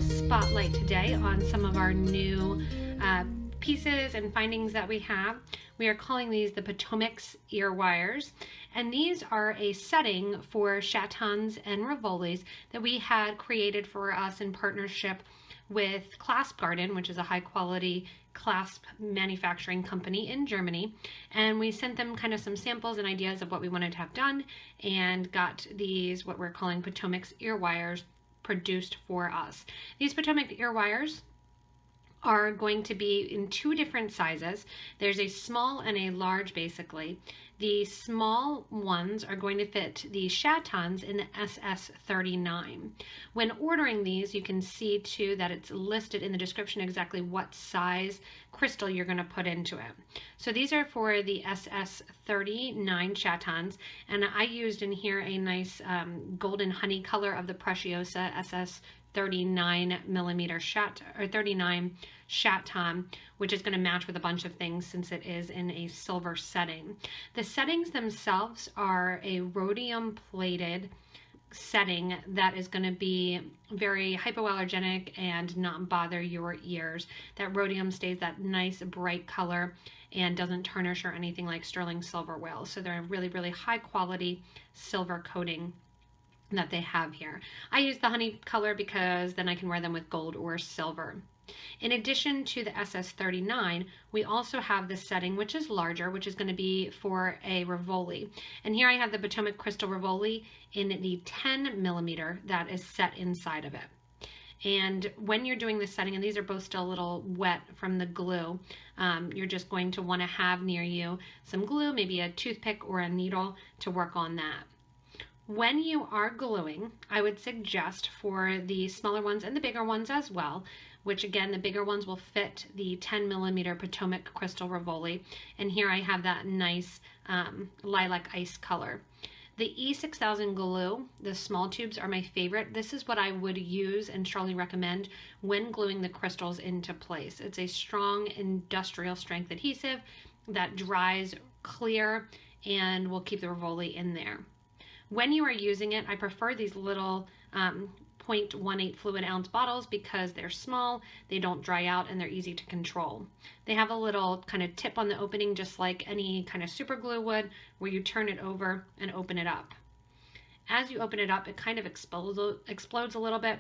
spotlight today on some of our new pieces and findings that we have. We are calling these the Potomac's Earwires, and these are a setting for Chatons and Rivolis that we had created for us in partnership with Clasp Garden, which is a high quality clasp manufacturing company in Germany, and we sent them kind of some samples and ideas of what we wanted to have done and got these, what we're calling Potomac's Earwires, produced for us. These Potomac Earwires are going to be in two different sizes. There's a small and a large, basically. The small ones are going to fit the Chatons in the SS39. When ordering these, you can see too that it's listed in the description exactly what size crystal you're going to put into it. So these are for the SS39 Chatons, and I used in here a nice golden honey color of the Preciosa SS39 millimeter 39 Chaton, which is going to match with a bunch of things since it is in a silver setting. The settings themselves are a rhodium plated setting that is going to be very hypoallergenic and not bother your ears. That rhodium stays that nice bright color and doesn't tarnish or anything like sterling silver will. So they're a really, really high quality silver coating that they have here. I use the honey color because then I can wear them with gold or silver. In addition to the SS39, we also have this setting, which is larger, which is going to be for a Rivoli. And here I have the Potomac Crystal Rivoli in the 10 millimeter that is set inside of it. And when you're doing this setting, and these are both still a little wet from the glue, you're just going to want to have near you some glue, maybe a toothpick or a needle to work on that. When you are gluing, I would suggest for the smaller ones and the bigger ones as well, which again, the bigger ones will fit the 10 millimeter Potomac Crystal Rivoli. And here I have that nice lilac ice color. The E6000 glue, the small tubes, are my favorite. This is what I would use and strongly recommend when gluing the crystals into place. It's a strong industrial strength adhesive that dries clear and will keep the Rivoli in there. When you are using it, I prefer these little 0.18 fluid ounce bottles because they're small, they don't dry out, and they're easy to control. They have a little kind of tip on the opening, just like any kind of super glue would, where you turn it over and open it up. As you open it up, it kind of explodes a little bit.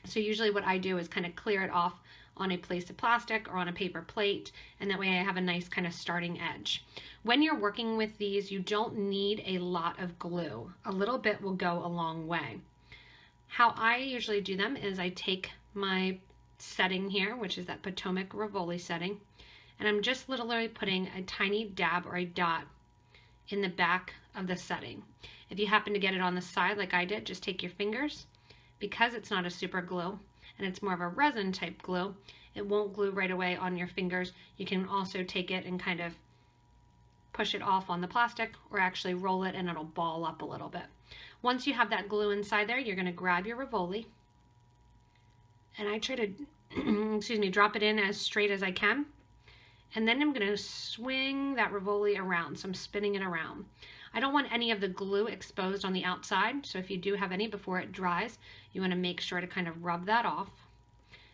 So usually what I do is kind of clear it off on a piece of plastic or on a paper plate, and that way I have a nice kind of starting edge. When you're working with these, you don't need a lot of glue. A little bit will go a long way. How I usually do them is I take my setting here, which is that Potomac Rivoli setting, and I'm just literally putting a tiny dab or a dot in the back of the setting. If you happen to get it on the side like I did, just take your fingers. Because it's not a super glue and it's more of a resin type glue, it won't glue right away on your fingers. You can also take it and kind of push it off on the plastic or actually roll it and it'll ball up a little bit. Once you have that glue inside there, you're going to grab your Rivoli, and I try to drop it in as straight as I can, and then I'm going to swing that Rivoli around. So I'm spinning it around. I don't want any of the glue exposed on the outside, so if you do have any before it dries, you want to make sure to kind of rub that off.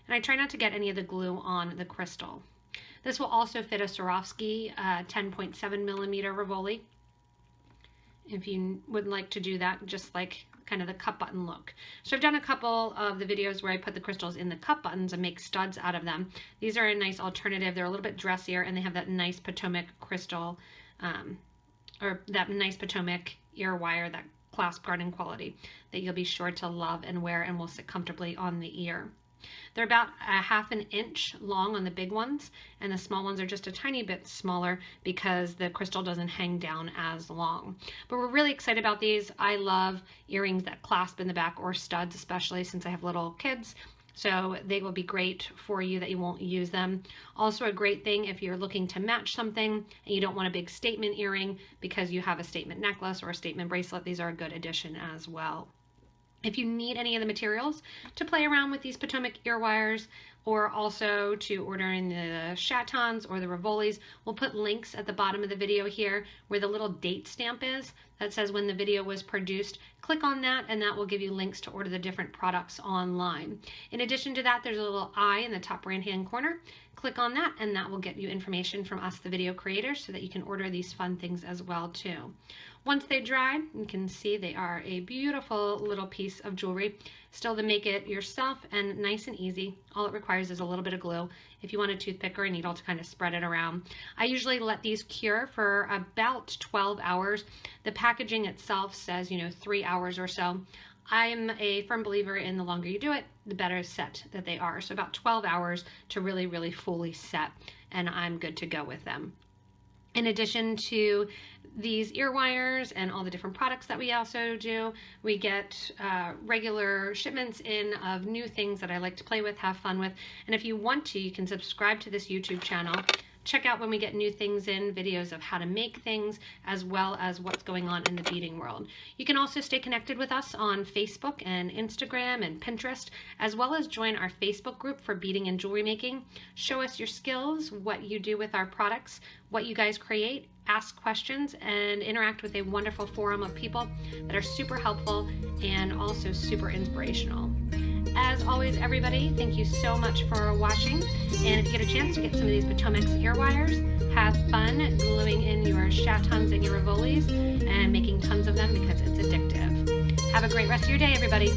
And I try not to get any of the glue on the crystal. This will also fit a Swarovski 10.7 millimeter Rivoli, if you would like to do that, just like kind of the cup button look. So I've done a couple of the videos where I put the crystals in the cup buttons and make studs out of them. These are a nice alternative. They're a little bit dressier, and they have that nice Potomac crystal, or that nice Potomac ear wire, that clasp garden quality that you'll be sure to love and wear and will sit comfortably on the ear. They're about a ½ an inch long on the big ones, and the small ones are just a tiny bit smaller because the crystal doesn't hang down as long. But we're really excited about these. I love earrings that clasp in the back, or studs, especially since I have little kids. So they will be great for you that you won't use them. Also a great thing if you're looking to match something and you don't want a big statement earring because you have a statement necklace or a statement bracelet. These are a good addition as well. If you need any of the materials to play around with these Potomac Earwires, or also to order in the Chatons or the Rivolis. We'll put links at the bottom of the video here where the little date stamp is that says when the video was produced. Click on that and that will give you links to order the different products online. In addition to that, there's a little eye in the top right hand corner. Click on that and that will get you information from us, the video creators, so that you can order these fun things as well too. Once they dry, you can see they are a beautiful little piece of jewelry. Still, to make it yourself and nice and easy, all it requires is a little bit of glue. If you want a toothpick or a needle to kind of spread it around. I usually let these cure for about 12 hours. The packaging itself says, 3 hours or so. I'm a firm believer in the longer you do it, the better set that they are. So about 12 hours to really, really fully set, and I'm good to go with them. In addition to these ear wires and all the different products that we also do, we get regular shipments in of new things that I like to play with, have fun with. And if you want to, you can subscribe to this YouTube channel. Check out when we get new things in, videos of how to make things, as well as what's going on in the beading world. You can also stay connected with us on Facebook and Instagram and Pinterest, as well as join our Facebook group for beading and jewelry making. Show us your skills, what you do with our products, what you guys create, ask questions, and interact with a wonderful forum of people that are super helpful and also super inspirational. As always, everybody, thank you so much for watching. And if you get a chance to get some of these Potomac Earwires, have fun gluing in your Chatons and your Rivolis and making tons of them because it's addictive. Have a great rest of your day, everybody.